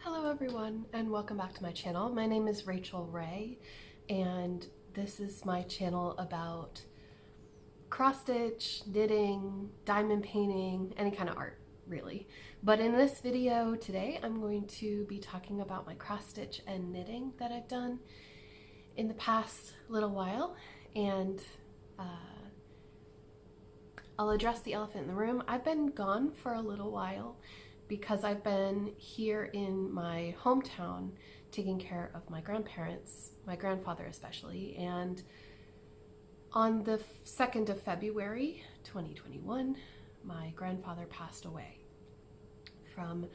Hello everyone and welcome back to my channel. My name is Rachel Ray and this is my channel about cross stitch, knitting, diamond painting, any kind of art really. But in this video today I'm going to be talking about my cross stitch and knitting that I've done in the past little while, and I'll address the elephant in the room. I've been gone for a little while because I've been here in my hometown taking care of my grandparents, my grandfather especially, and on the 2nd of February 2021, my grandfather passed away from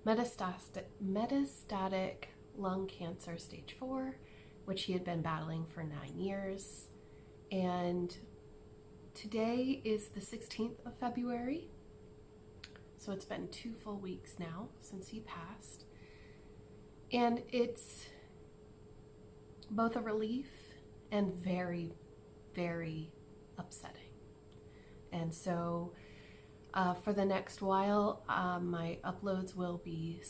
metastatic lung cancer stage 4, which he had been battling for 9 years. And today is the 16th of February. So it's been 2 full weeks now since he passed. And it's both a relief and very, very upsetting. And so for the next while, my uploads will be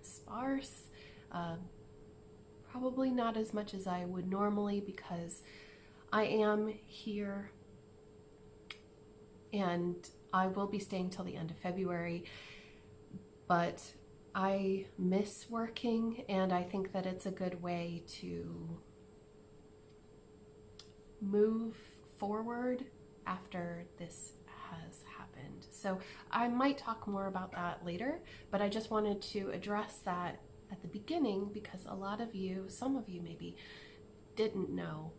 sparse, probably not as much as I would normally because I am here and I will be staying till the end of February, but I miss working and I think that it's a good way to move forward after this has happened. So I might talk more about that later, but I just wanted to address that at the beginning because a lot of you, some of you maybe, didn't know.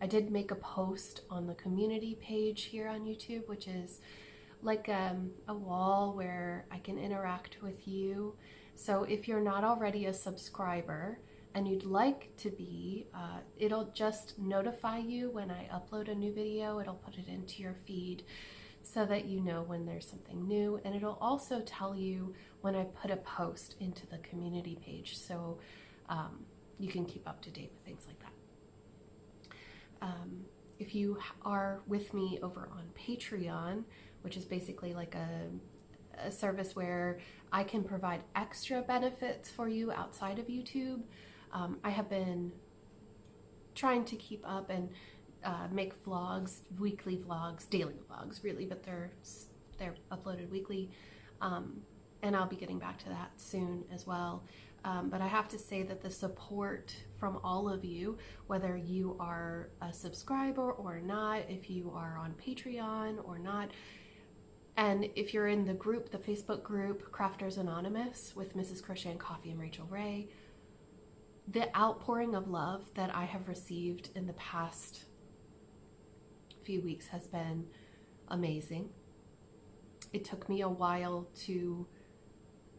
I did make a post on the community page here on YouTube, which is like a wall where I can interact with you. So if you're not already a subscriber and you'd like to be, it'll just notify you when I upload a new video. It'll put it into your feed so that you know when there's something new, and it'll also tell you when I put a post into the community page, so you can keep up to date with things like that. If you are with me over on Patreon, which is basically like a service where I can provide extra benefits for you outside of YouTube, I have been trying to keep up and make vlogs, weekly vlogs, daily vlogs really, but they're uploaded weekly, and I'll be getting back to that soon as well. But I have to say that the support from all of you, whether you are a subscriber or not, if you are on Patreon or not, and if you're in the group, the Facebook group, Crafters Anonymous with Mrs. Crochet and Coffee and Rachel Ray, the outpouring of love that I have received in the past few weeks has been amazing. It took me a while to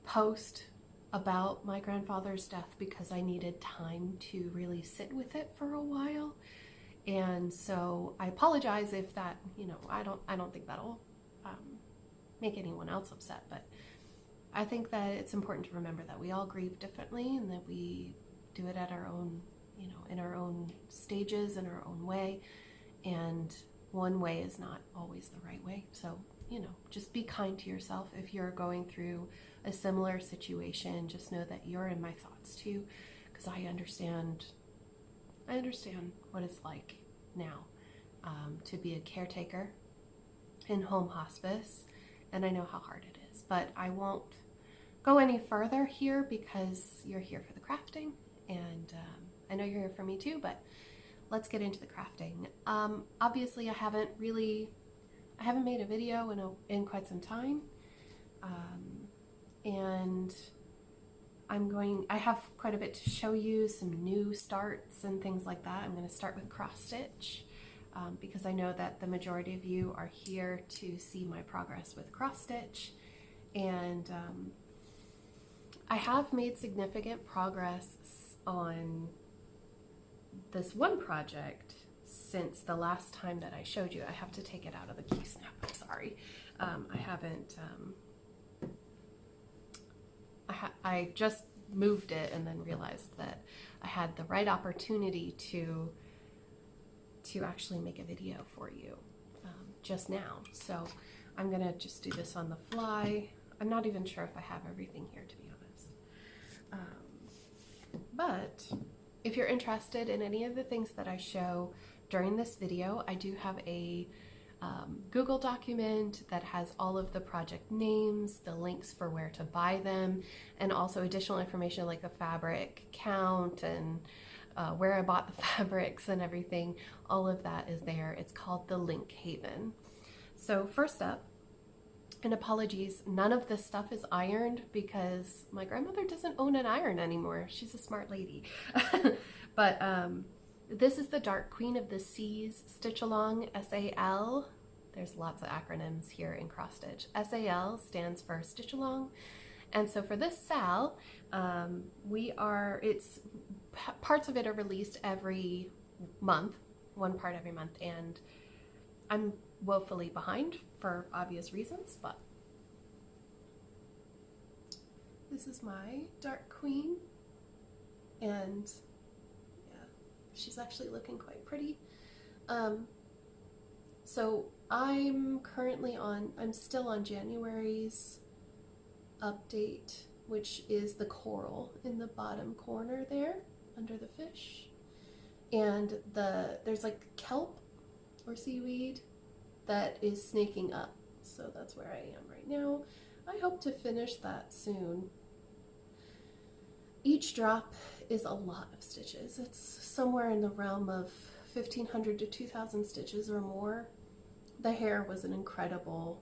post about my grandfather's death because I needed time to really sit with it for a while. And so I apologize if that, I don't think that'll make anyone else upset, but I think that it's important to remember that we all grieve differently and that we do it at our own, in our own stages, in our own way, and one way is not always the right way. So, just be kind to yourself. If you're going through a similar situation, just know that you're in my thoughts too, because I understand what it's like now to be a caretaker in home hospice, and I know how hard it is, but I won't go any further here because you're here for the crafting, and I know you're here for me too, but let's get into the crafting. Obviously I haven't made a video in quite some time, and I have quite a bit to show you, some new starts and things like that. I'm going to start with cross stitch because I know that the majority of you are here to see my progress with cross stitch, and I have made significant progress on this one project since the last time that I showed you. I have to take it out of the key snap, I'm sorry. I haven't, I just moved it and then realized that I had the right opportunity to actually make a video for you just now. So I'm gonna just do this on the fly. I'm not even sure if I have everything here, to be honest. But if you're interested in any of the things that I show during this video, I do have a Google document that has all of the project names, the links for where to buy them, and also additional information like the fabric count and where I bought the fabrics and everything. All of that is there. It's called the Link Haven. So first up, and apologies, none of this stuff is ironed because my grandmother doesn't own an iron anymore. She's a smart lady. But this is the Dark Queen of the Seas Stitch Along, SAL. There's lots of acronyms here in cross stitch. SAL stands for Stitch Along. And so for this SAL, parts of it are released every month, one part every month, and I'm woefully behind for obvious reasons, but this is my Dark Queen, and yeah, she's actually looking quite pretty. So I'm still on January's update, which is the coral in the bottom corner there under the fish, and there's like kelp or seaweed that is snaking up, so that's where I am right now. I hope to finish that soon. Each drop is a lot of stitches. It's somewhere in the realm of 1,500 to 2,000 stitches or more. The hair was an incredible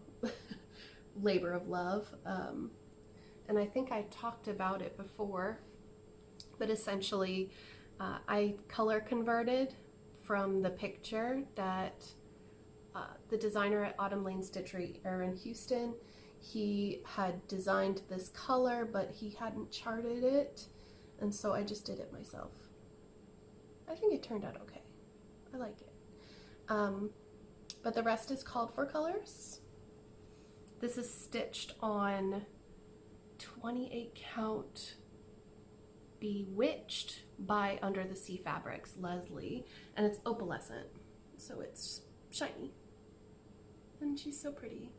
labor of love, and I think I talked about it before, but essentially I color converted from the picture that the designer at Autumn Lane Stitchery, Aaron Houston, he had designed this color, but he hadn't charted it, and so I just did it myself. I think it turned out okay. I like it. But the rest is called for colors. This is stitched on 28 count Bewitched by Under the Sea Fabrics, Leslie, and it's opalescent, so it's shiny. And she's so pretty.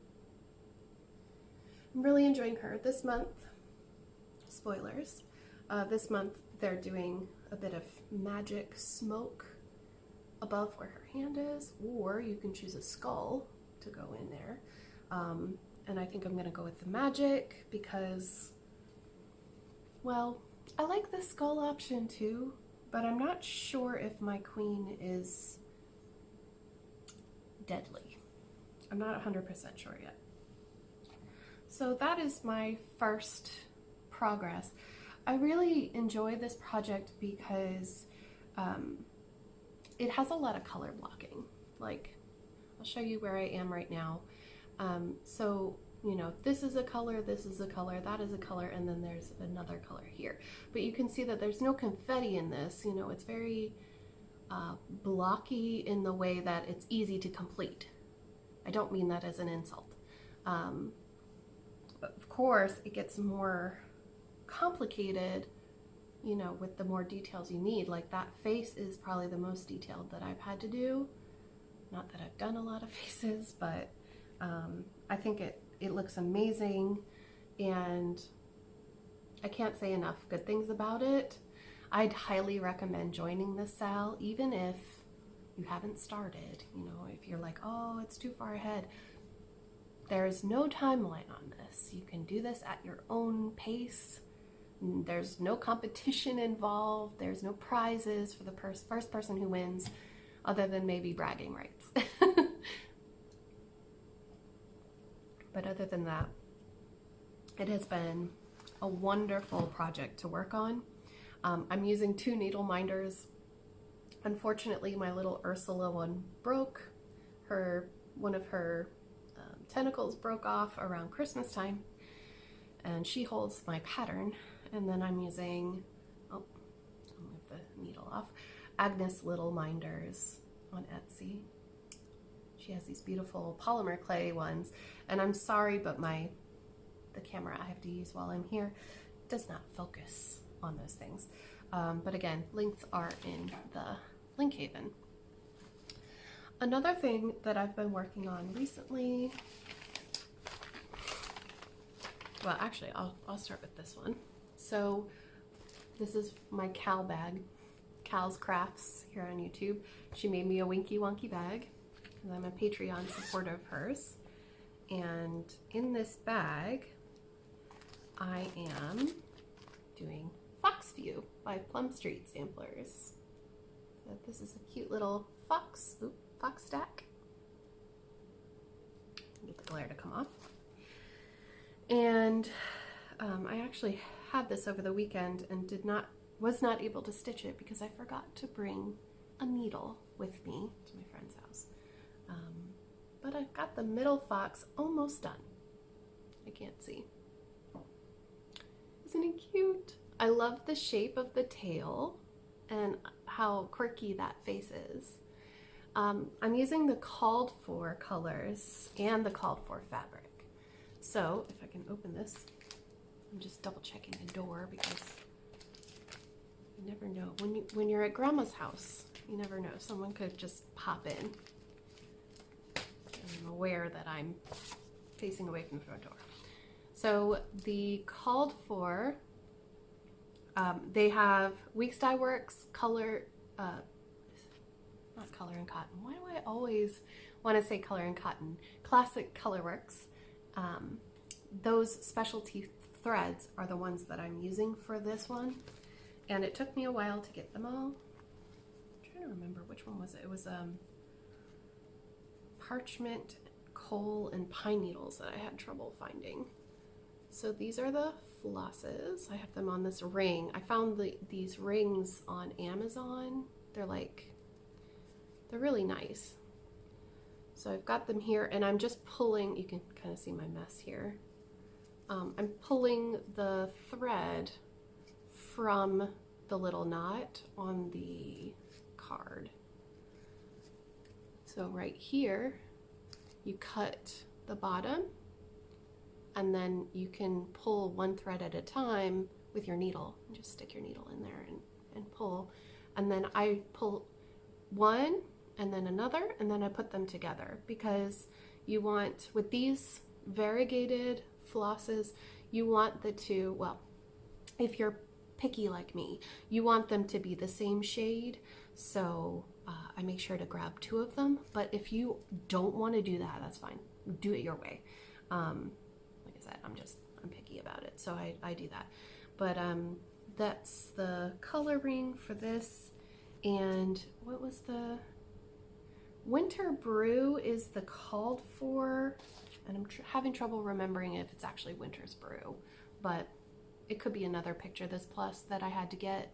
I'm really enjoying her. This month, spoilers, this month they're doing a bit of magic smoke above where her hand is, or you can choose a skull to go in there. And I think I'm gonna go with the magic because, well, I like the skull option too, but I'm not sure if my queen is deadly. I'm not 100% sure yet. So that is my first progress. I really enjoy this project because it has a lot of color blocking. Like, I'll show you where I am right now. So, you know, this is a color, this is a color, that is a color, and then there's another color here. But you can see that there's no confetti in this. You know, it's very blocky in the way that it's easy to complete. I don't mean that as an insult. But of course, it gets more complicated, you know, with the more details you need. Like that face is probably the most detailed that I've had to do. Not that I've done a lot of faces, but I think it looks amazing, and I can't say enough good things about it. I'd highly recommend joining this SAL, even if you haven't started. You know, if you're like, oh, it's too far ahead. There's no timeline on this. You can do this at your own pace. There's no competition involved. There's no prizes for the first person who wins, other than maybe bragging rights. But other than that, it has been a wonderful project to work on. I'm using 2 needle minders. Unfortunately, my little Ursula one broke. One of her tentacles broke off around Christmas time, and she holds my pattern. And then I'm using, oh, I'll move the needle off, Agnes Little Minders on Etsy. She has these beautiful polymer clay ones, and I'm sorry, but the camera I have to use while I'm here does not focus on those things. But again, links are in the link haven. Another thing that I've been working on recently well, actually, I'll start with this one. So this is my Cal bag, Cal's Crafts here on YouTube. She made me a Winky Wonky bag because I'm a Patreon supporter of hers. And in this bag, I am doing Fox View by Plum Street Samplers. So this is a cute little fox stack. Get the glare to come off. And I actually had this over the weekend and was not able to stitch it because I forgot to bring a needle with me to my friend's house. But I've got the middle fox almost done. I can't see. Isn't it cute? I love the shape of the tail and how quirky that face is. I'm using the called for colors and the called for fabric. So if I can open this, I'm just double checking the door because you never know. When you're at grandma's house, you never know. Someone could just pop in. I'm aware that I'm facing away from the front door. So the called for, they have Weeks Dye Works, not Color and Cotton. Why do I always want to say Color and Cotton? Classic Colorworks. Those specialty threads are the ones that I'm using for this one. And it took me a while to get them all. I'm trying to remember which one was it. It was parchment, coal, and pine needles that I had trouble finding. So these are the flosses. I have them on this ring. I found these rings on Amazon. They're really nice. So I've got them here and I'm just pulling, you can kind of see my mess here. I'm pulling the thread from the little knot on the card. So right here, you cut the bottom and then you can pull one thread at a time with your needle. Just stick your needle in there and pull. And then I pull one and then another, and then I put them together because you want, with these variegated flosses, you want the two, well, if you're picky like me, you want them to be the same shade. So I make sure to grab two of them, but if you don't want to do that, that's fine. Do it your way. Like I said, I'm picky about it, so I do that. But that's the coloring for this. And what was the Winter Brew is the called for, and I'm having trouble remembering if it's actually Winter's Brew, but it could be another Picture This Plus that I had to get.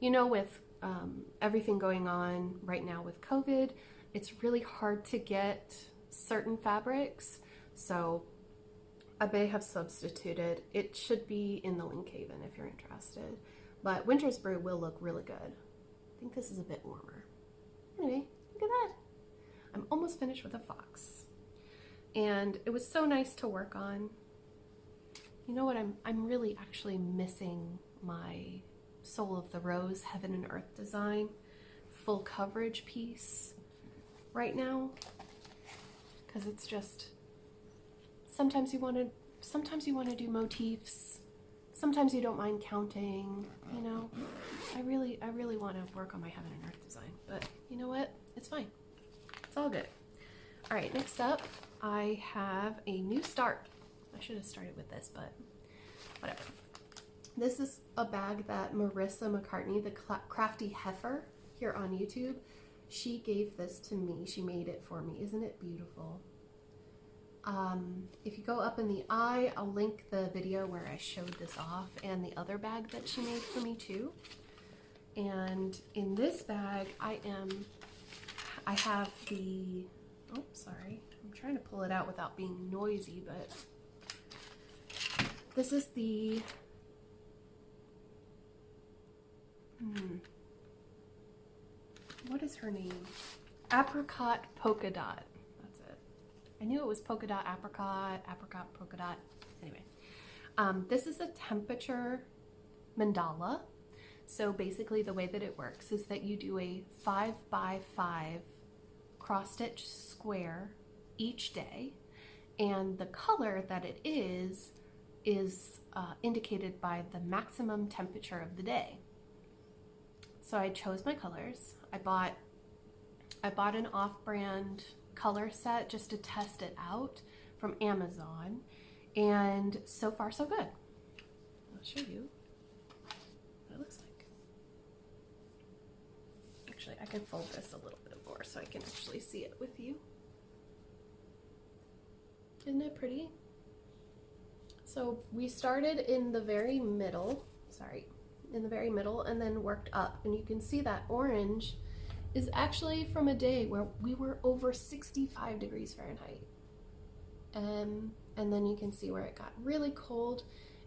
You know, with everything going on right now with COVID, it's really hard to get certain fabrics, so I may have substituted. It should be in the link haven if you're interested, but Winter's Brew will look really good. I think this is a bit warmer. Anyway, look at that. I'm almost finished with a fox. And it was so nice to work on. You know what, I'm really actually missing my Soul of the Rose Heaven and Earth design full coverage piece right now. Because it's just, sometimes you want to do motifs. Sometimes you don't mind counting, you know. I really want to work on my Heaven and Earth design, but you know what? It's fine. It's all good. All right, next up, I have a new start. I should have started with this, but whatever. This is a bag that Marissa McCartney, the Crafty Heifer here on YouTube, she gave this to me. She made it for me. Isn't it beautiful? If you go up in the eye, I'll link the video where I showed this off and the other bag that she made for me too. And in this bag, I have the, oh, sorry. I'm trying to pull it out without being noisy, but this is the, what is her name? Apricot Polka Dot. That's it. I knew it was polka dot, apricot, polka dot. Anyway, this is a temperature mandala. So basically the way that it works is that you do a 5x5 cross stitch square each day, and the color that it is is indicated by the maximum temperature of the day. So I chose my colors. I bought an off-brand color set just to test it out from Amazon, and so far so good. I'll show you what it looks like. Actually, I can fold this a little bit more so I can actually see it with you. Isn't it pretty? So we started in the very middle, and then worked up, and you can see that orange is actually from a day where we were over 65 degrees Fahrenheit. And then you can see where it got really cold.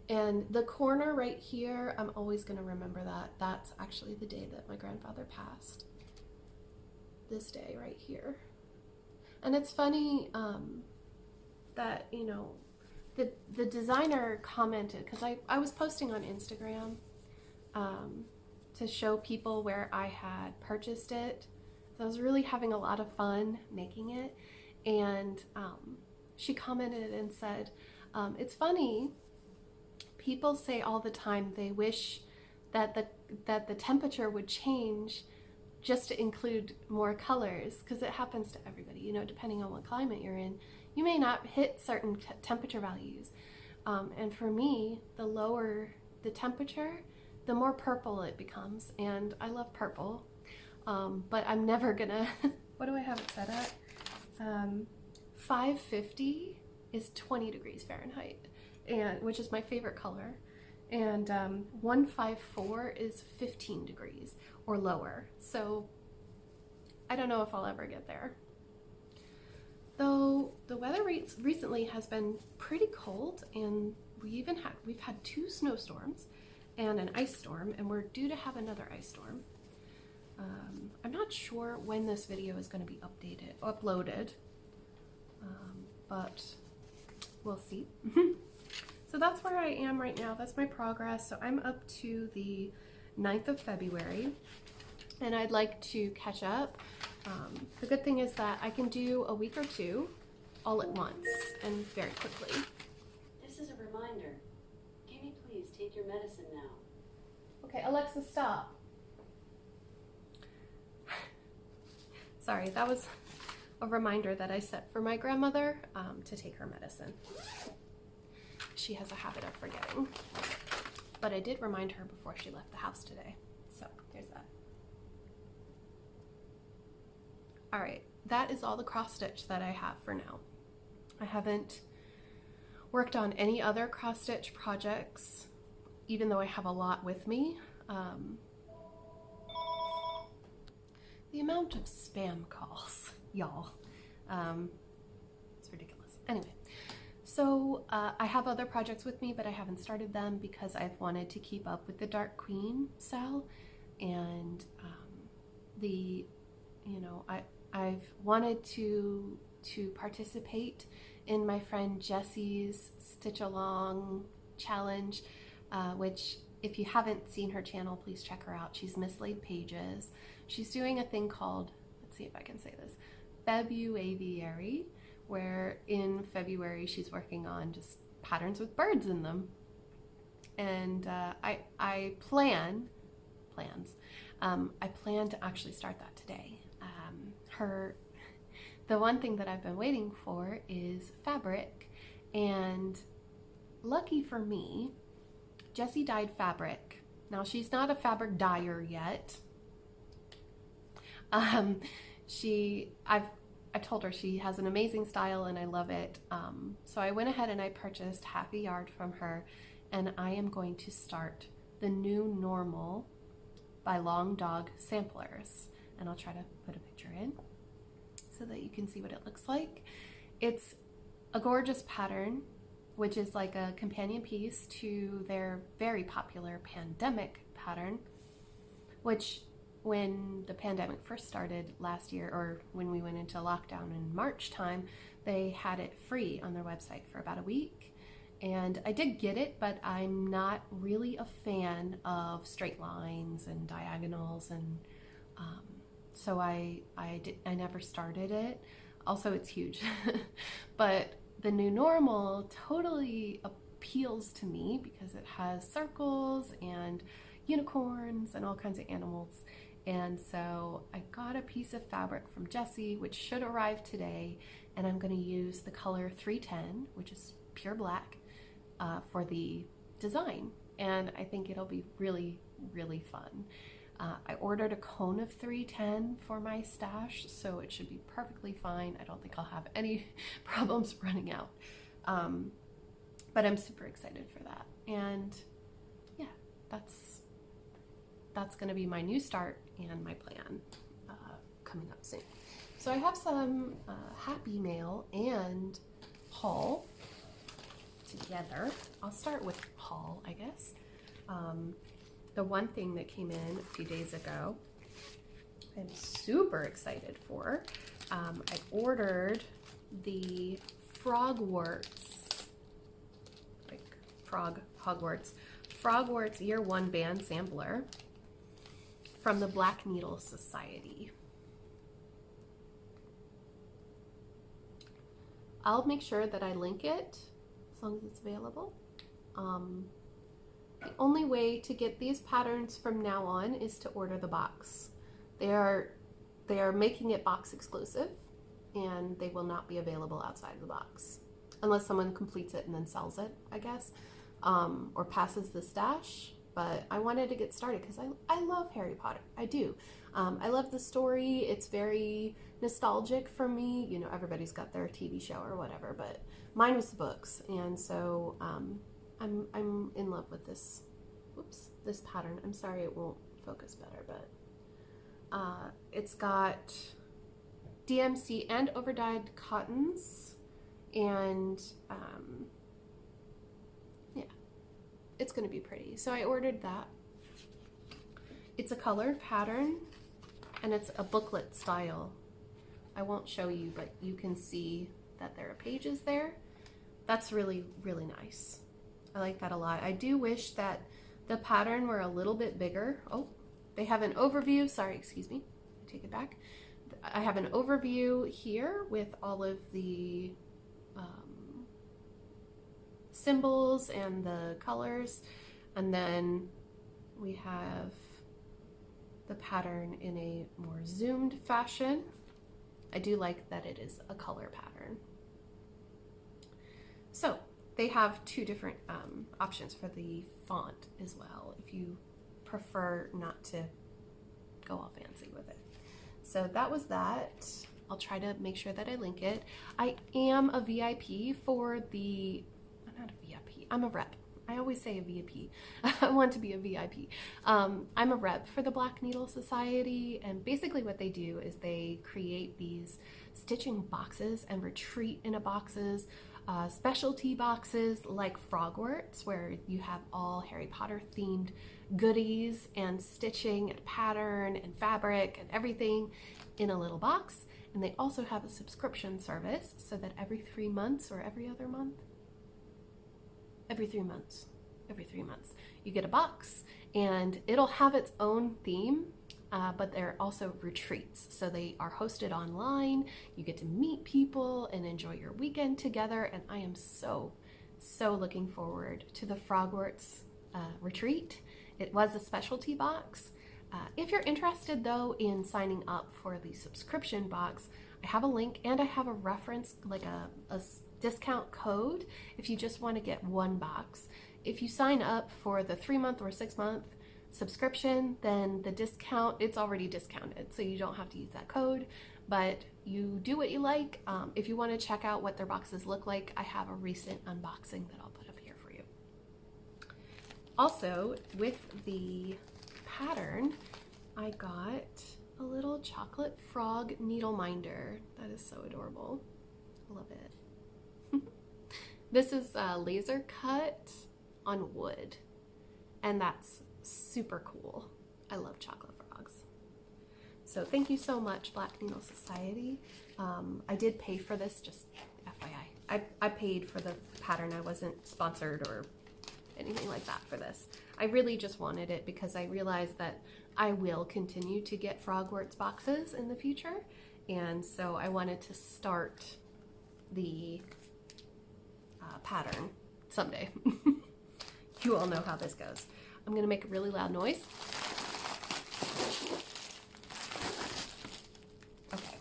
And the corner right here, I'm always gonna remember that. That's actually the day that my grandfather passed. This day right here. And it's funny that, you know, the designer commented, because I was posting on Instagram to show people where I had purchased it. So I was really having a lot of fun making it. And she commented and said, it's funny, people say all the time they wish that the temperature would change just to include more colors, because it happens to everybody, you know, depending on what climate you're in. You may not hit certain temperature values. And for me, the lower the temperature, the more purple it becomes. And I love purple, but I'm never gonna, what do I have it set at? 550 is 20 degrees Fahrenheit, and which is my favorite color. And 154 is 15 degrees or lower. So I don't know if I'll ever get there. Though the weather recently has been pretty cold, and we've had 2 snowstorms and an ice storm, and we're due to have another ice storm. I'm not sure when this video is going to be uploaded, but we'll see. So that's where I am right now. That's my progress. So I'm up to the 9th of February, and I'd like to catch up. The good thing is that I can do a week or 2 all at once and very quickly. This is a reminder. Can you please take your medicine now? Okay, Alexa, stop. Sorry, that was a reminder that I set for my grandmother to take her medicine. She has a habit of forgetting. But I did remind her before she left the house today. So there's that. All right, that is all the cross stitch that I have for now. I haven't worked on any other cross stitch projects, even though I have a lot with me. The amount of spam calls, y'all, it's ridiculous. Anyway, so I have other projects with me, but I haven't started them because I've wanted to keep up with the Dark Queen cell, and I've wanted to participate in my friend Jessie's Stitch Along challenge, which if you haven't seen her channel, please check her out. She's Mislaid Pages. She's doing a thing called, let's see if I can say this, February, where in February she's working on just patterns with birds in them. And I plan to actually start that today. The one thing that I've been waiting for is fabric, and lucky for me, Jessie dyed fabric. Now she's not a fabric dyer yet. I told her she has an amazing style and I love it. So I went ahead and I purchased half a yard from her, and I am going to start the New Normal by Long Dog Samplers. And I'll try to put a picture in so that you can see what it looks like. It's a gorgeous pattern, which is like a companion piece to their very popular pandemic pattern, which when the pandemic first started last year, or when we went into lockdown in March time, they had it free on their website for about a week. And I did get it, but I'm not really a fan of straight lines and diagonals, and so I never started it. Also, it's huge. But the New Normal totally appeals to me because it has circles and unicorns and all kinds of animals. And so I got a piece of fabric from Jessie, which should arrive today, and I'm going to use the color 310, which is pure black, for the design. And I think it'll be really, really fun. I ordered a cone of 310 for my stash, so it should be perfectly fine. I don't think I'll have any problems running out. But I'm super excited for that. And yeah, that's going to be my new start and my plan coming up soon. So I have some happy mail and haul together. I'll start with haul, I guess. The one thing that came in a few days ago, I'm super excited for. I ordered the Frogwarts, like Frogwarts Year 1 band sampler from the Black Needle Society. I'll make sure that I link it as long as it's available. The only way to get these patterns from now on is to order the box. They are making it box exclusive, and they will not be available outside of the box unless someone completes it and then sells it, I guess, or passes the stash. But I wanted to get started because I love Harry Potter. I do. I love the story. It's very nostalgic for me. You know, everybody's got their TV show or whatever, but mine was the books, and so I'm in love with this. Whoops, this pattern. I'm sorry it won't focus better, but it's got DMC and overdyed cottons, and yeah, it's going to be pretty. So I ordered that. It's a color pattern, and it's a booklet style. I won't show you, but you can see that there are pages there. That's really, really nice. I like that a lot. I do wish that the pattern were a little bit bigger. Oh, they have an overview. Sorry, excuse me. I take it back. I have an overview here with all of the symbols and the colors. And then we have the pattern in a more zoomed fashion. I do like that it is a color pattern. So they have two different options for the font as well, if you prefer not to go all fancy with it. So that was that. I'll try to make sure that I link it. I am a VIP for the, I'm not a VIP, I'm a rep. I always say a VIP. I want to be a VIP. I'm a rep for the Black Needle Society, and basically what they do is they create these stitching boxes and retreat in a boxes, specialty boxes like Frogwarts, where you have all Harry Potter themed goodies and stitching and pattern and fabric and everything in a little box. And they also have a subscription service so that every 3 months or every other month, every 3 months, you get a box, and it'll have its own theme, but they're also retreats. So they are hosted online. You get to meet people and enjoy your weekend together. And I am so looking forward to the Frogwarts retreat. It was a specialty box. If you're interested though in signing up for the subscription box, I have a link and I have a reference, like a discount code if you just want to get one box. If you sign up for the 3-month or 6-month subscription, then the discount, it's already discounted, so you don't have to use that code, but you do what you like. If you want to check out what their boxes look like, I have a recent unboxing that I'll put up here for you. Also, with the pattern, I got a little chocolate frog needle minder. That is so adorable. I love it. This is laser cut on wood, and that's super cool. I love chocolate frogs. So thank you so much, Black Needle Society. I did pay for this, just FYI. I paid for the pattern. I wasn't sponsored or anything like that for this. I really just wanted it because I realized that I will continue to get Frogwarts boxes in the future, and so I wanted to start the pattern someday. You all know how this goes. I'm gonna make a really loud noise. Okay.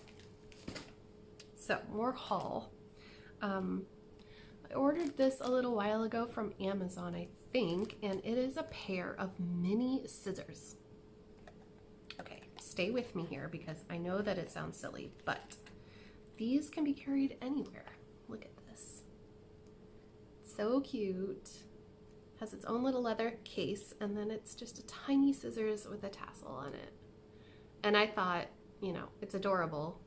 So, more haul. I ordered this a little while ago from Amazon, I think, and it is a pair of mini scissors. Okay, stay with me here because I know that it sounds silly, but these can be carried anywhere. Look at this. So cute. Has its own little leather case, and then it's just a tiny scissors with a tassel on it. And I thought, you know, it's adorable.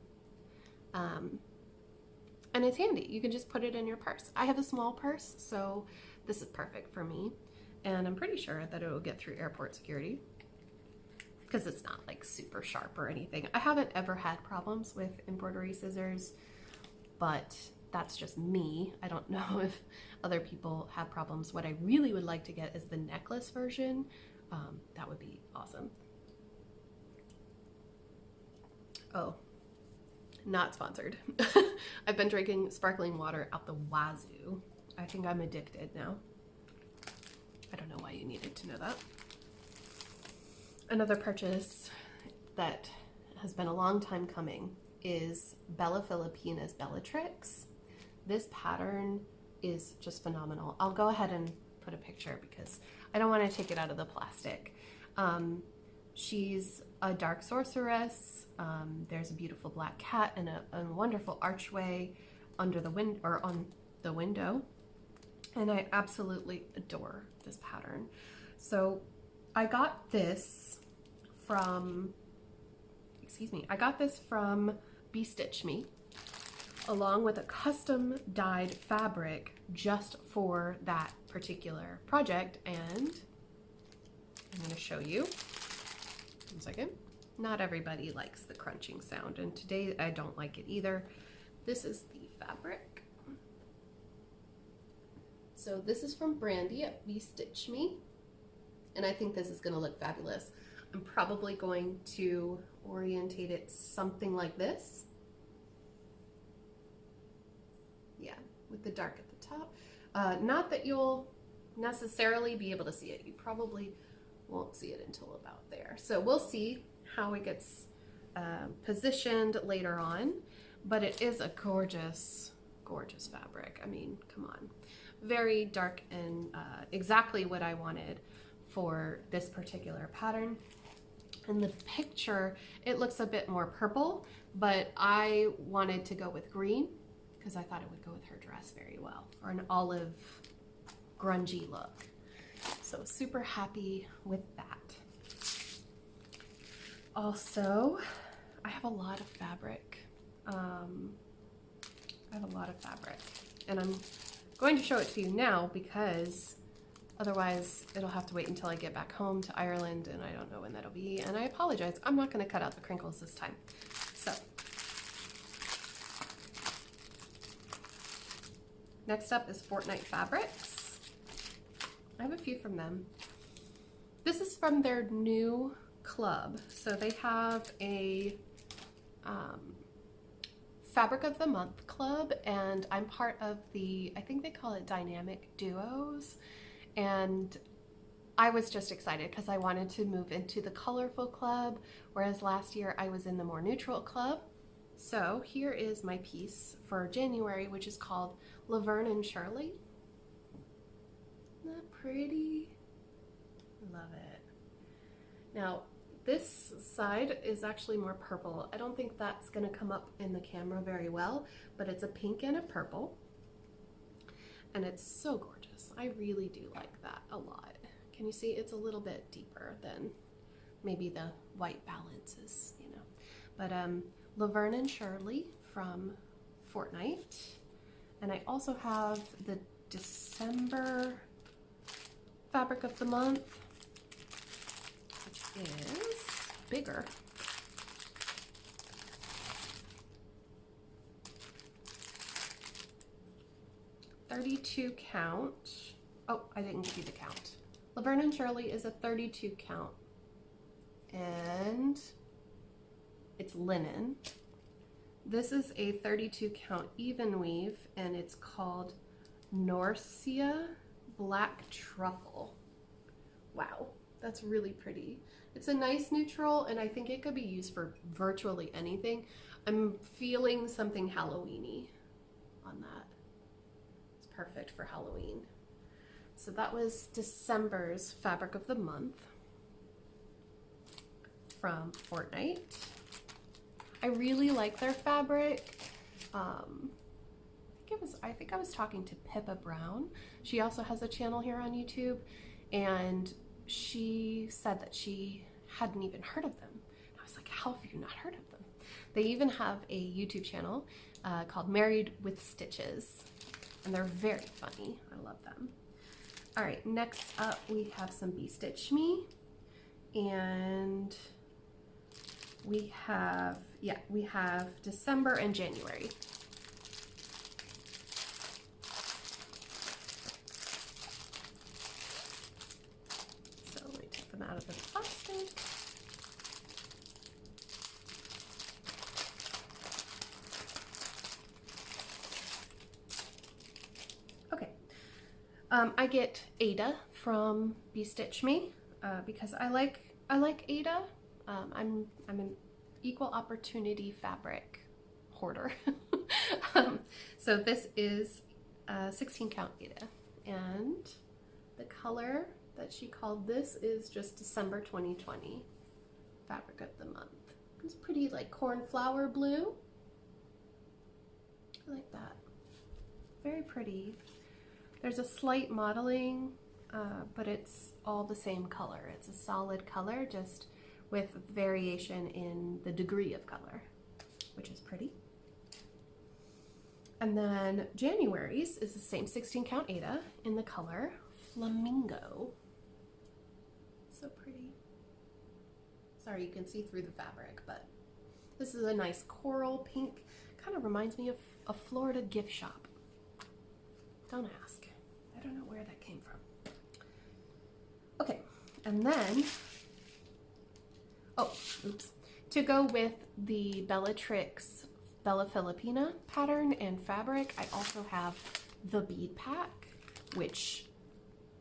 And it's handy. You can just put it in your purse. I have a small purse, so this is perfect for me. And I'm pretty sure that it'll get through airport security because it's not like super sharp or anything. I haven't ever had problems with embroidery scissors, but that's just me. I don't know if other people have problems. What I really would like to get is the necklace version. That would be awesome. Oh, not sponsored. I've been drinking sparkling water out the wazoo. I think I'm addicted now. I don't know why you needed to know that. Another purchase that has been a long time coming is BellaFilipina's Bellatrix. This pattern is just phenomenal. I'll go ahead and put a picture because I don't want to take it out of the plastic. She's a dark sorceress. There's a beautiful black cat and a wonderful archway under the on the window. And I absolutely adore this pattern. So I got this from, I got this from Stitch Me, along with a custom dyed fabric just for that particular project. And I'm going to show you. 1 second. Not everybody likes the crunching sound, and today I don't like it either. This is the fabric. So this is from Brandy at Stitch Me, and I think this is going to look fabulous. I'm probably going to orientate it something like this. Yeah, with the dark at the top. Not that you'll necessarily be able to see it. You probably won't see it until about there. So we'll see how it gets positioned later on, but it is a gorgeous, gorgeous fabric. I mean, come on. Very dark and exactly what I wanted for this particular pattern. In the picture, it looks a bit more purple, but I wanted to go with green because I thought it would go with her dress very well, or an olive grungy look. So super happy with that. Also, I have a lot of fabric. And I'm going to show it to you now because otherwise it'll have to wait until I get back home to Ireland, and I don't know when that'll be, and I apologize. I'm not going to cut out the crinkles this time. So, next up is Fortnite Fabrics. I have a few from them. This is from their new club. So they have a Fabric of the Month club, and I'm part of the, I think they call it Dynamic Duos, and I was just excited because I wanted to move into the colorful club, whereas last year I was in the more neutral club. So here is my piece for January, which is called Laverne and Shirley. Isn't that pretty? Love it. Now, this side is actually more purple. I don't think that's going to come up in the camera very well, but it's a pink and a purple. And it's so gorgeous. I really do like that a lot. Can you see? It's a little bit deeper than maybe the white balance is, you know. But Laverne and Shirley from Fortnite. And I also have the December Fabric of the Month, which is bigger. .32 count. Oh, I didn't give you the count. Laverne and Shirley is a 32 count, and it's linen. This is a 32 count even weave, and it's called Norcia Black Truffle. Wow, that's really pretty. It's a nice neutral, and I think it could be used for virtually anything. I'm feeling something Halloween-y on that. It's perfect for Halloween. So that was December's Fabric of the Month from Fortnite. I really like their fabric. I think I was talking to Pippa Brown. She also has a channel here on YouTube, and she said that she hadn't even heard of them. And I was like, how have you not heard of them? They even have a YouTube channel called Married with Stitches, and they're very funny. I love them. All right, next up we have some Be Stitch Me, and we have December and January. So let me take them out of the plastic. Okay, I get Ada from Be Stitch Me because I like Ada. I'm an equal opportunity fabric hoarder. So this is 16 count Ada, and the color that she called this is just December 2020 Fabric of the Month. It's pretty like cornflower blue. I like that. Very pretty. There's a slight modeling, but it's all the same color. It's a solid color, just with variation in the degree of color, which is pretty. And then January's is the same 16 count Ada in the color Flamingo. So pretty. Sorry, you can see through the fabric, but this is a nice coral pink. Kind of reminds me of a Florida gift shop. Don't ask. I don't know where that came from. Okay, and then, oh, oops. To go with the Bellatrix BellaFilipina pattern and fabric, I also have the bead pack, which,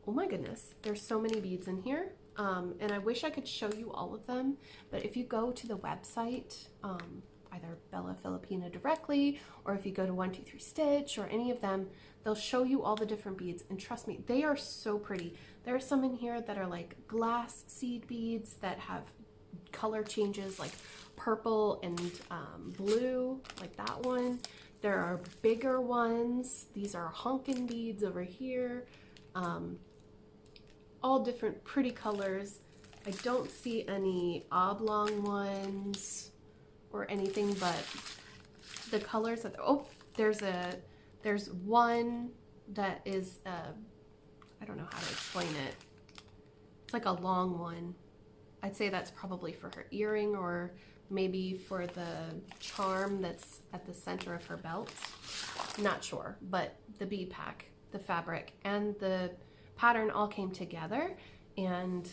oh my goodness, there's so many beads in here. And I wish I could show you all of them, but if you go to the website, either BellaFilipina directly, or if you go to 123 Stitch or any of them, they'll show you all the different beads, and trust me, they are so pretty. There are some in here that are like glass seed beads that have color changes like purple and blue, like that one. There are bigger ones. These are honkin' beads over here. All different pretty colors. I don't see any oblong ones or anything, but the colors that, oh, there's one that is, I don't know how to explain it. It's like a long one. I'd say that's probably for her earring, or maybe for the charm that's at the center of her belt. Not sure, but the bead pack, the fabric, and the pattern all came together, and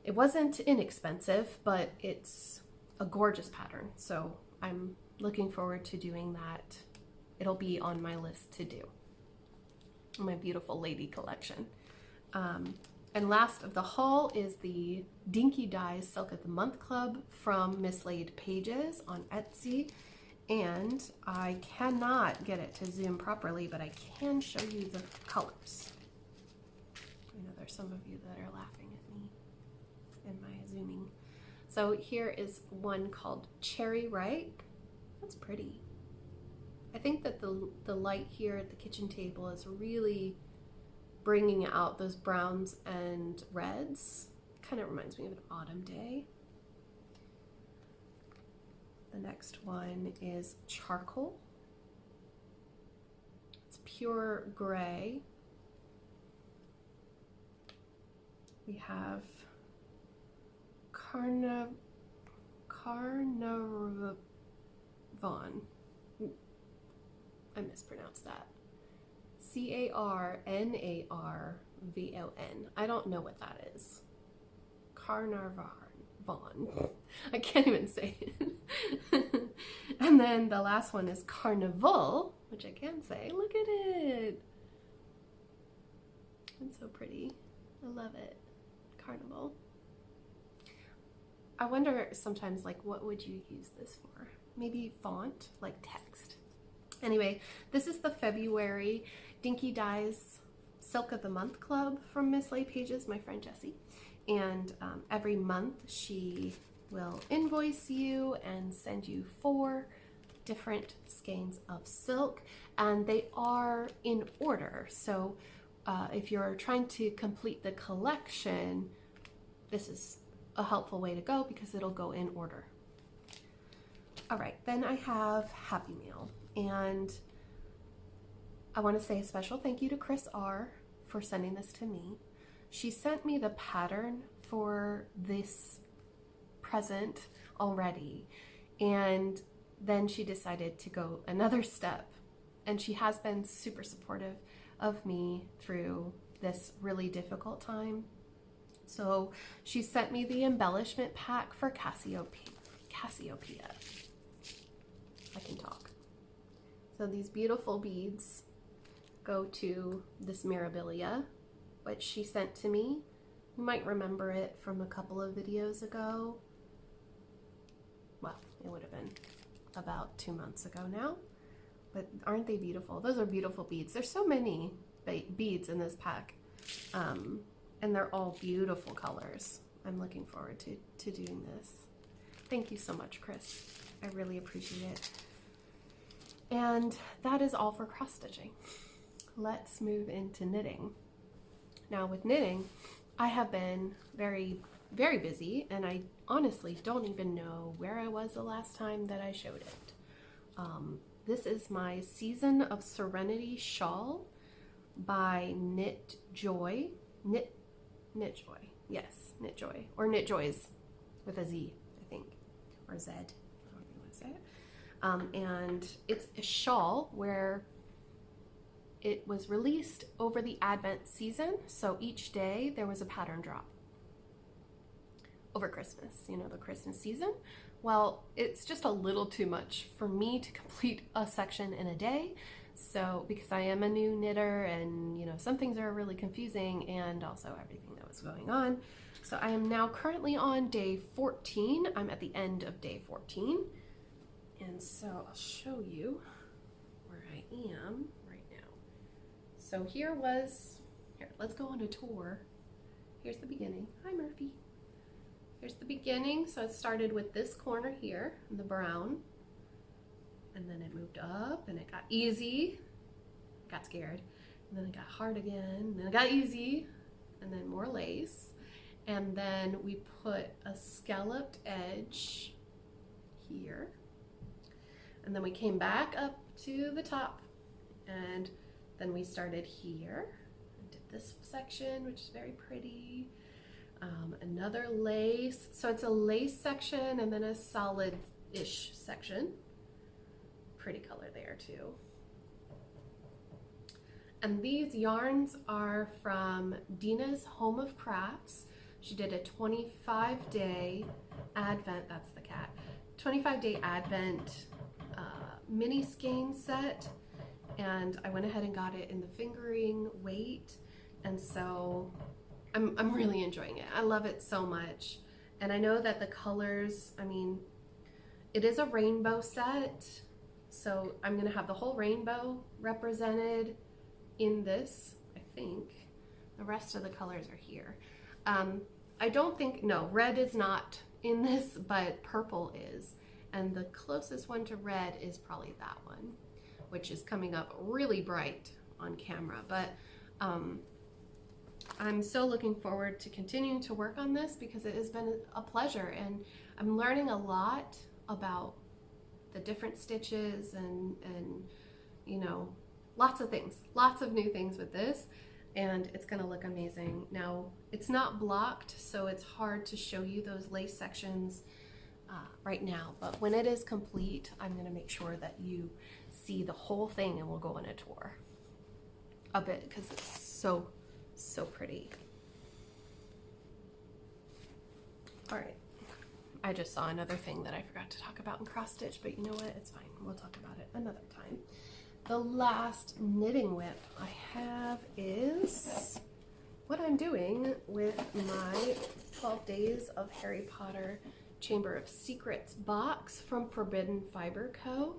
it wasn't inexpensive, but it's a gorgeous pattern. So I'm looking forward to doing that. It'll be on my list to do. My beautiful lady collection. And last of the haul is the Dinky Dyes Silk of the Month Club from Mislaid Pages on Etsy. And I cannot get it to zoom properly, but I can show you the colors. I know there's some of you that are laughing at me in my zooming. So here is one called Cherry Ripe. That's pretty. I think that the light here at the kitchen table is really bringing out those browns and reds. Kind of reminds me of an autumn day. The next one is Charcoal. It's pure gray. We have Carnarvon. I mispronounced that. Carnarvon. I don't know what that is. Carnarvon. I can't even say it. And then the last one is Carnival, which I can say. Look at it. It's so pretty. I love it. Carnival. I wonder sometimes, like, what would you use this for? Maybe font, like text. Anyway, this is the February Dinky Dyes Silk of the Month Club from Miss Lay Pages, my friend Jessie. And every month she will invoice you and send you 4 different skeins of silk, and they are in order. So if you're trying to complete the collection, this is a helpful way to go because it'll go in order. All right, then I have Happy Meal, and I want to say a special thank you to Chris R for sending this to me. She sent me the pattern for this present already, and then she decided to go another step, and she has been super supportive of me through this really difficult time. So she sent me the embellishment pack for Cassiopeia. I can talk. So these beautiful beads go to this Mirabilia, which she sent to me. You might remember it from a couple of videos ago. Well, it would have been about 2 months ago now, but aren't they beautiful? Those are beautiful beads. There's so many beads in this pack, and they're all beautiful colors. I'm looking forward to doing this. Thank you so much, Chris. I really appreciate it. And that is all for cross stitching. Let's move into knitting. Now with knitting, I have been very, very busy, and I honestly don't even know where I was the last time that I showed it. This is my Season of Serenity shawl by Knit Joy. Knit Joy. Yes, Knit Joy. Or Knit Joys with a Z, I think. Or Z. I don't know if you want to say it. And it's a shawl where it was released over the Advent season. So each day there was a pattern drop. Over Christmas, you know, the Christmas season. Well, it's just a little too much for me to complete a section in a day. So, because I am a new knitter and, you know, some things are really confusing, and also everything that was going on. So I am now currently on day 14. I'm at the end of day 14. And so I'll show you where I am right now. So here, let's go on a tour. Here's the beginning. Hi, Murphy. Here's the beginning. So it started with this corner here, the brown, and then it moved up and it got easy. Got scared. And then it got hard again, and then it got easy, and then more lace. And then we put a scalloped edge here. And then we came back up to the top, and then we started here and did this section, which is very pretty. Another lace. So it's a lace section and then a solid-ish section. Pretty color there too. And these yarns are from Dina's Home of Crafts. She did a 25-day Advent, that's the cat, 25-day Advent mini skein set. And I went ahead and got it in the fingering weight. And so I'm really enjoying it. I love it so much. And I know that the colors, I mean, it is a rainbow set. So I'm gonna have the whole rainbow represented in this, I think. The rest of the colors are here. I don't think, no, red is not in this, but purple is. And the closest one to red is probably that one, which is coming up really bright on camera. But I'm so looking forward to continuing to work on this because it has been a pleasure, and I'm learning a lot about the different stitches and you know, lots of things, lots of new things with this, and it's gonna look amazing. Now, it's not blocked, so it's hard to show you those lace sections right now, but when it is complete, I'm gonna make sure that you see the whole thing, and we'll go on a tour of it because it's so pretty. All right, I just saw another thing that I forgot to talk about in cross stitch, but you know what, it's fine, we'll talk about it another time. the last knitting whip I have is what I'm doing with my 12 Days of Harry Potter Chamber of Secrets box from Forbidden Fiber Co.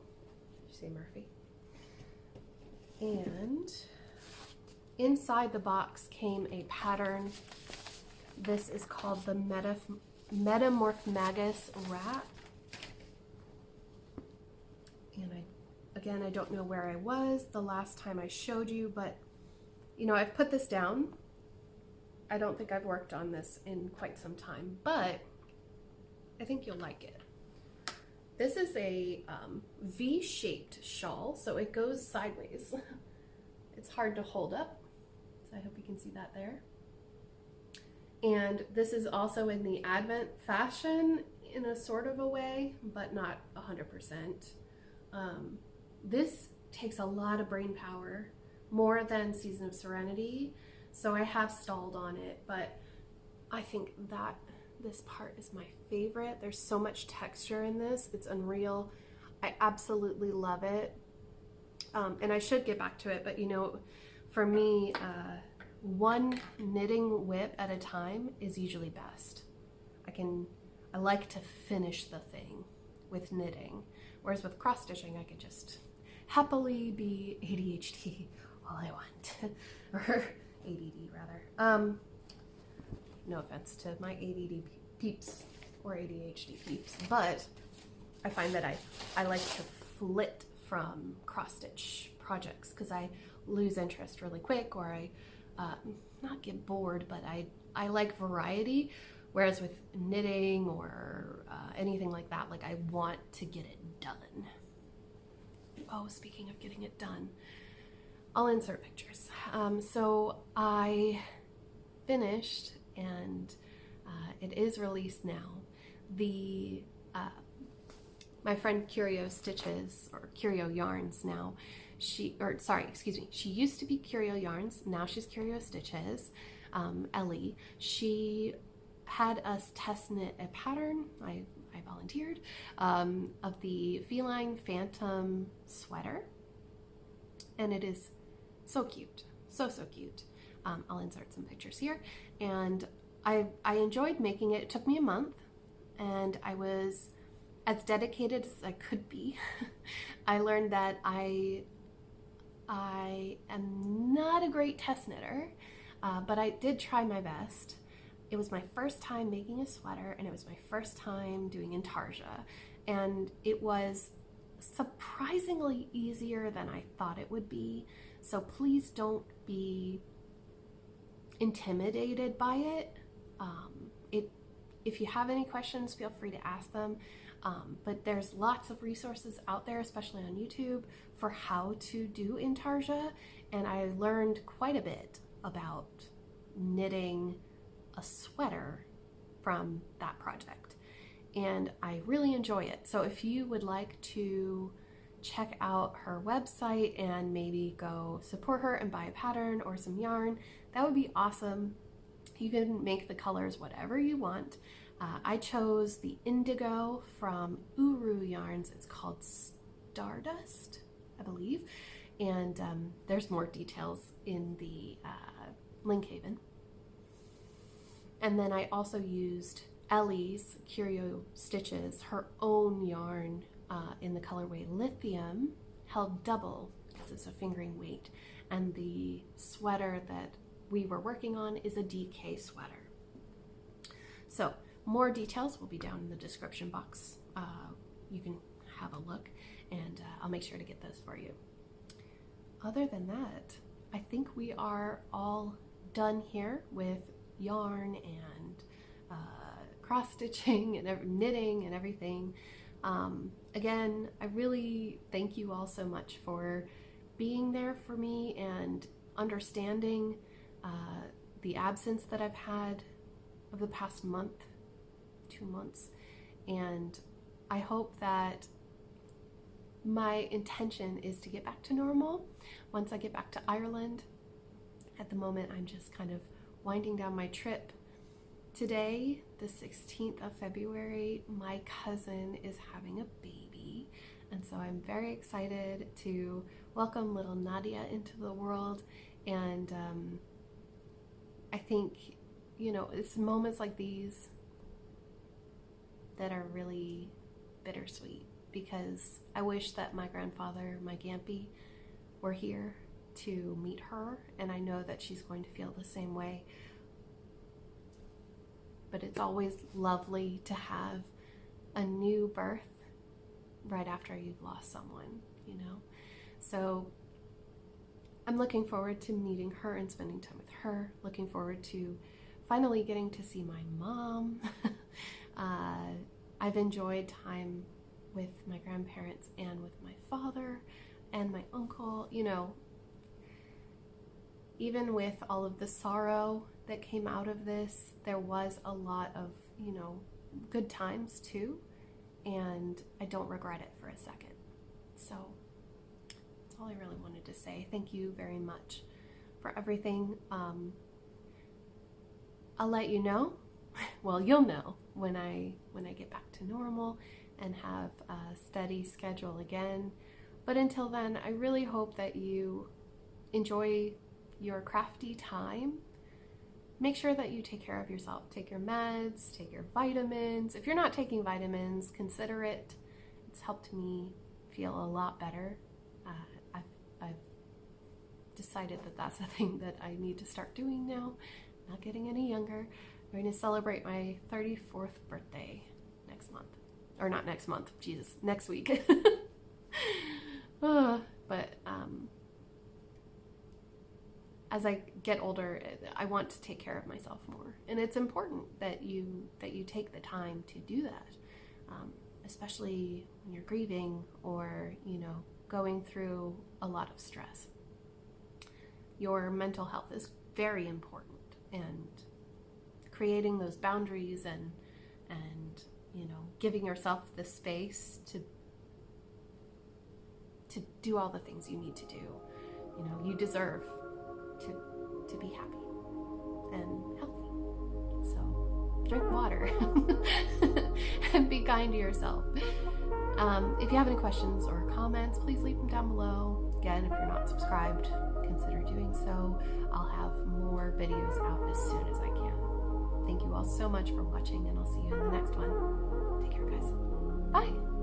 Did you say Murphy? And inside the box came a pattern. This is called the Metamorph Magus Wrap. And I don't know where I was the last time I showed you, but you know, I've put this down. I don't think I've worked on this in quite some time, but I think you'll like it. This is a V-shaped shawl, so it goes sideways. It's hard to hold up, so I hope you can see that there. And this is also in the Advent fashion in a sort of a way, but not 100%. This takes a lot of brain power, more than Season of Serenity, so I have stalled on it, but I think that this part is my favorite. There's so much texture in this, it's unreal. I absolutely love it. And I should get back to it, but you know, for me, one knitting whip at a time is usually best. I like to finish the thing with knitting, whereas with cross stitching I could just happily be ADHD all I want, or ADD rather. No offense to my ADD peeps or ADHD peeps, but I find that I like to flit from cross stitch projects because I lose interest really quick, or I not get bored, but I like variety, whereas with knitting or anything like that, like I want to get it done. Oh, speaking of getting it done, I'll insert pictures. So I finished, and it is released now, the my friend Curio Stitches, or Curio Yarns now, she used to be Curio Yarns, now she's Curio Stitches, Ellie. She had us test knit a pattern, I volunteered, of the Feline Phantom sweater, and it is so cute, so cute. I'll insert some pictures here, and I enjoyed making it. It took me a month, and I was as dedicated as I could be. I learned that I am not a great test knitter, but I did try my best. It was my first time making a sweater, and it was my first time doing intarsia, and it was surprisingly easier than I thought it would be. So please don't be intimidated by it. If you have any questions, feel free to ask them. But there's lots of resources out there, especially on YouTube, for how to do intarsia, and I learned quite a bit about knitting a sweater from that project, and I really enjoy it. So if you would like to check out her website and maybe go support her and buy a pattern or some yarn, that would be awesome. You can make the colors whatever you want. I chose the indigo from Uru Yarns. It's called Stardust, I believe, and there's more details in the link haven. And then I also used Ellie's Curio Stitches, her own yarn, in the colorway Lithium, held double because it's a fingering weight, and the sweater that we were working on is a DK sweater. So more details will be down in the description box. You can have a look, and I'll make sure to get those for you. Other than that, I think we are all done here with yarn and cross-stitching and knitting and everything. Again, I really thank you all so much for being there for me and understanding the absence that I've had of the past month, 2 months, and I hope that my intention is to get back to normal once I get back to Ireland. At the moment, I'm just kind of winding down my trip. Today, the 16th of February, my cousin is having a baby, and so I'm very excited to welcome little Nadia into the world. And I think, you know, it's moments like these that are really bittersweet, because I wish that my grandfather, my Gampy, were here to meet her, and I know that she's going to feel the same way. But it's always lovely to have a new birth right after you've lost someone, you know? So I'm looking forward to meeting her and spending time with her, looking forward to finally getting to see my mom. I've enjoyed time with my grandparents and with my father and my uncle. You know, even with all of the sorrow that came out of this, there was a lot of, you know, good times too, and I don't regret it for a second. So that's all I really wanted to say. Thank you very much for everything. I'll let you know, well, you'll know when I get back to normal and have a steady schedule again. But until then, I really hope that you enjoy your crafty time. Make sure that you take care of yourself. Take your meds, take your vitamins. If you're not taking vitamins, consider it. It's helped me feel a lot better. I've decided that that's a thing that I need to start doing now. Not getting any younger. I'm going to celebrate my 34th birthday next month. Or not next month, Jesus, next week. But as I get older, I want to take care of myself more. And it's important that you take the time to do that, especially when you're grieving or, you know, going through a lot of stress. Your mental health is very important, and creating those boundaries and you know, giving yourself the space to do all the things you need to do. You know, you deserve to be happy and healthy. So drink water and be kind to yourself. If you have any questions or comments, please leave them down below. Again, if you're not subscribed, consider doing so. I'll have more videos out as soon as I can. Thank you all so much for watching, and I'll see you in the next one. Take care, guys. Bye.